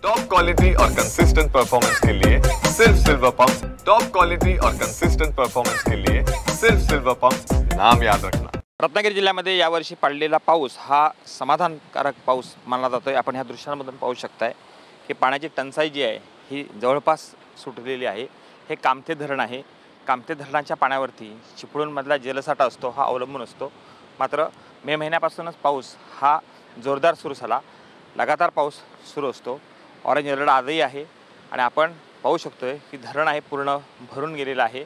Top quality और consistent performance के लिए सिर्फ सिल्वर पंप्स। टॉप क्वालिटी और कंसिस्टेंट परफॉर्मेंस के लिए सिर्फ सिल्वर पंप्स, नाम याद रखना। रत्नागिरी जिल्ह्यामध्ये यावर्षी पडलेला पाऊस हा समाधानकारक पाऊस मानला जातोय। आपण ह्या दृश्यांमधून पाहू शकताय की पाण्याची टंचाई जी आहे ही जवळपास सुटलेली आहे। हे कामथे धरण आहे। कामथे धरणाच्या पाण्यावरती चिपळूणमधला जलसाठा असतो हा अवलंबून असतो। मात्र मे महिन्यापासूनच पाऊस हा जोरदार सुरू झाला। लगातार पाऊस सुरू असतो। ऑरेंज अलर्ट आजही आहे आणि आपण पाहू शकतोय की धरण आहे पूर्ण भरून गेलेलं आहे।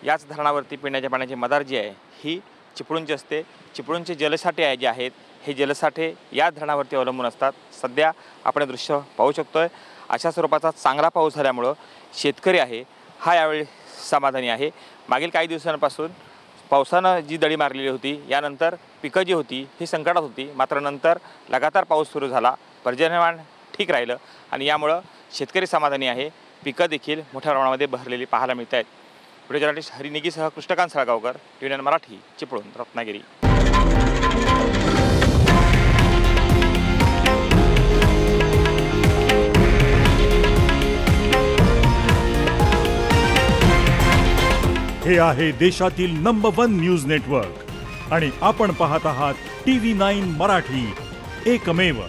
याच धरणावरती पिण्याच्या पाण्याची मदार जी आहे ही चिपळूणची असते। चिपळूणचे जलसाठे आहे जे आहेत हे जलसाठे या धरणावरती अवलंबून असतात। सध्या आपण हे दृश्य पाहू शकतोय। अशा स्वरूपाचा चांगला पाऊस झाल्यामुळे शेतकरी आहे हा यावेळी समाधानी आहे। मागील काही दिवसांपासून पावसानं जी दडी मारलेली होती यानंतर पिकं जी होती ही संकटात होती। मात्र नंतर लगातार पाऊस सुरू झाला, पर्जन्यमान ठीक राहिलं आणि यामुळे शेतकरी समाधानी आहे। पिकं देखील मोठ्या प्रमाणामध्ये बहरलेली पाहायला मिळत आहेत। व्हिडिओ जर्नलिस्ट हरिनिगीसह कृष्णकांत सळगावकर, TVN मराठी, चिपळूण, रत्नागिरी। हे आहे देशातील नंबर 1 न्यूज नेटवर्क आणि आपण पाहत आहात TV9 मराठी, एकमेव।